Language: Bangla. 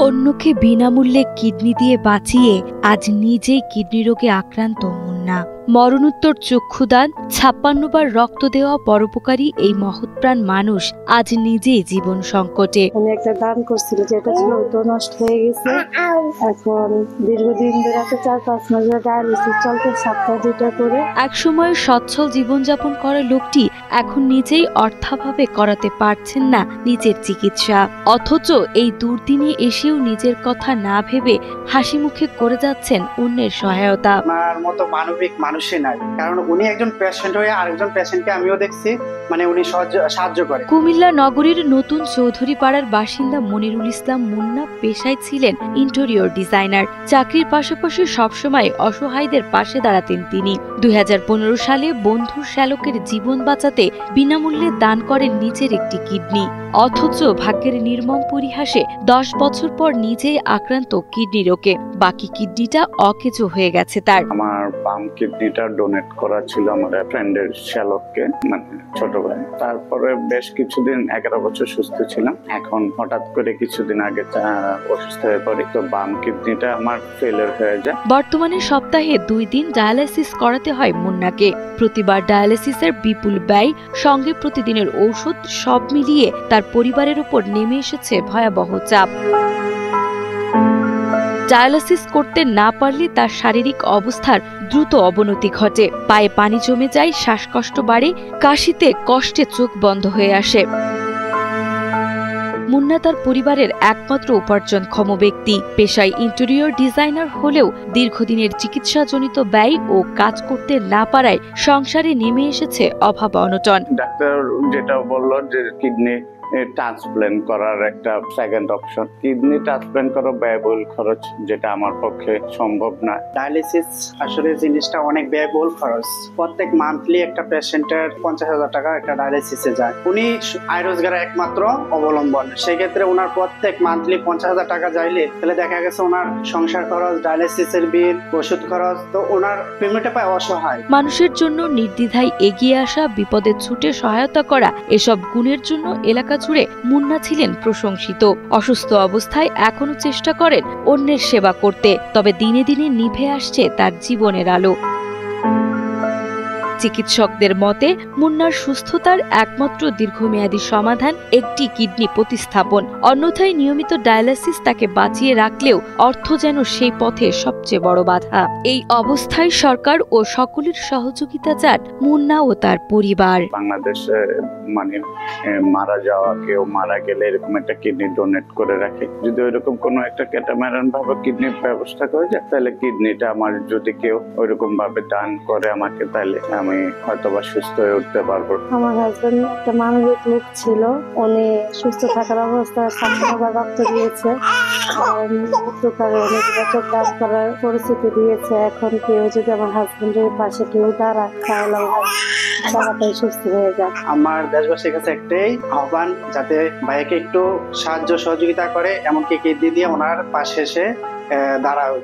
অন্যকে বিনামূল্যে কিডনি দিয়ে বাঁচিয়ে আজ নিজেই কিডনি রোগে আক্রান্ত মুন্না। মরণোত্তর চক্ষুদান, 56 বার রক্ত দেওয়া পরোপকারী এই মহৎপ্রাণ মানুষ আজ নিজেই জীবন সংকটে। উনি একটা দান করছিল, যেটা ছিল ওটা নষ্ট হয়ে গেছে। এখন দীর্ঘদিন ধরে 4-5 মাস ধরে ডায়ালিসিস চলতে, সপ্তাহে 2টা করে। একসময় সচ্ছল জীবনযাপন করা লোকটি এখন নিজেই অর্থাভাবে করাতে পারছেন না নিজের চিকিৎসা, অথচ এই দুর্দিনে এসেও নিজের কথা না ভেবে হাসি মুখে করে যাচ্ছেন অন্যের সহায়তা। আমার মতো মানবিক মানুষই নাই, কারণ উনি একজন পেশেন্ট হয়ে আরেকজন পেশেন্টকে আমিও দেখছি, মানে উনি সাহায্য করে। কুমিল্লা নগরীর নতুন চৌধুরী পাড়ার বাসিন্দা মনিরুল ইসলাম মুন্না পেশায় ছিলেন ইন্টেরিয়র ডিজাইনার। চাকরির পাশাপাশি সবসময় অসহায়দের পাশে দাঁড়াতেন তিনি। 2015 সালে বন্ধুর শ্যালকের জীবন বাঁচাতে বিনামূল্যে দান করেন নিজের একটি কিডনি, অথচ ভাগ্যের নির্মম পরিহাসে 10 বছর পর নিজেই আক্রান্ত কিডনি রোগে। বাকি কিডনিটা অকেজো হয়ে গেছে তার। আমার বাম কিডনিটা ডোনেট করা ছিল আমার ফ্রেন্ডের শ্যালককে, মানে ছোট ভাই। তারপরে বেশ কিছুদিন 11 বছর সুস্থ ছিলাম। এখন হঠাৎ করে কিছুদিন আগে অসুস্থ হয়ে পড়ি, তো বাম কিডনিটা আমার ফেলিয়ার হয়ে যায়। বর্তমানে সপ্তাহে 2 দিন ডায়ালিসিস করাতে হয় মুন্নাকে। প্রতিবার ডায়ালিসিসের বিপুল ব্যয়, সঙ্গে প্রতিদিনের ঔষধ, সব মিলিয়ে তার পরিবারের উপর নেমে এসেছে ভয়াবহ চাপ। ডায়ালিসিস করতে না পারলে তার শারীরিক অবস্থার দ্রুত অবনতি ঘটে, পায়ে পানি জমে যায়, শ্বাসকষ্ট বাড়ে, কাশিতে কষ্টে চোখ বন্ধ হয়ে আসে। মুন্না তার পরিবারের একমাত্র উপার্জনক্ষম ব্যক্তি। পেশায় ইন্টেরিয়র ডিজাইনার হলেও দীর্ঘদিনের চিকিৎসাজনিত ব্যয় ও কাজ করতে না পারায় সংসারে নেমে এসেছে অভাব অনটন। ডাক্তার যেটা বললো যে কিডনি ট্রান্সপ্ল্যান্ট করার একটা সেকেন্ড অপশন। কিডনি ট্রান্সপ্ল্যান্ট করা ব্যয়বহুল খরচ, যেটা আমার পক্ষে সম্ভব না। ডায়ালিসিস আসলে জিনিসটা অনেক ব্যয়বহুল খরচ। প্রত্যেক মান্থলি একটা পেশেন্টের 50,000 টাকা একটা ডায়ালিসিসে যায়। উনি আয় রোজগারের একমাত্র অবলম্বন, সেই ক্ষেত্রে ওনার প্রত্যেক মান্থলি 50,000 টাকা যাইলে তাহলে দেখা গেছে ওনার সংসার খরচ, ডায়ালিসিসের বিল, ওষুধ খরচ, তো ওনার পেমেন্টে পায় অসহায়। মানুষের জন্য নির্দ্বিধায় এগিয়ে আসা, বিপদে ছুটে সহায়তা করা, এসব গুণের জন্য এলাকা জুড়ে মুন্না ছিলেন প্রশংসিত। অসুস্থ অবস্থায় এখনো চেষ্টা করেন অন্যের সেবা করতে, তবে দিনে দিনে নিভে আসছে তার জীবনের আলো। চিকিৎসকদের মতে মুন্নার সুস্থতার একমাত্র দীর্ঘমেয়াদী সমাধান একটি কিডনি প্রতিস্থাপন, অন্যথায় নিয়মিত ডায়ালিসিস তাকে বাঁচিয়ে রাখলেও অর্থ যেন সেই পথে সবচেয়ে বড় বাধা। এই অবস্থায় সরকার ও সকলের সহযোগিতা চান মুন্না ও তার পরিবার। বাংলাদেশে মানে মারা যাওয়া, কেউ মারা গেলে এরকম একটা কিডনি ডোনেট করে রাখে। যদি ওইরকম কোনো একটা ক্যাটামারান ভাবে কিডনির ব্যবস্থা করে যায়, তাহলে কিডনিটা আমার যদি কেউ ওইরকম ভাবে দান করে আমাকে, তাহলে আমি হয়তোবা সুস্থ হয়ে উঠতে পারবো। আমার হাজবেন্ড একটা মানবিক লোক ছিল, উনি সুস্থ থাকার অবস্থায় 56 বার রক্ত দিয়েছে, চোখ দান করার পরিস্থিতি দিয়েছে। এখন কেউ যদি আমার হাজবেন্ডের পাশে কেউ দাঁড়ায়, তাহলে তাড়াতাড়ি সুস্থ হয়ে যায়। আমার দেশবাসীর কাছে একটাই আহ্বান, যাতে ভাইকে একটু সাহায্য সহযোগিতা করে, এমনকি কিডনি দিয়ে ওনার পাশে এসে দাঁড়ায়।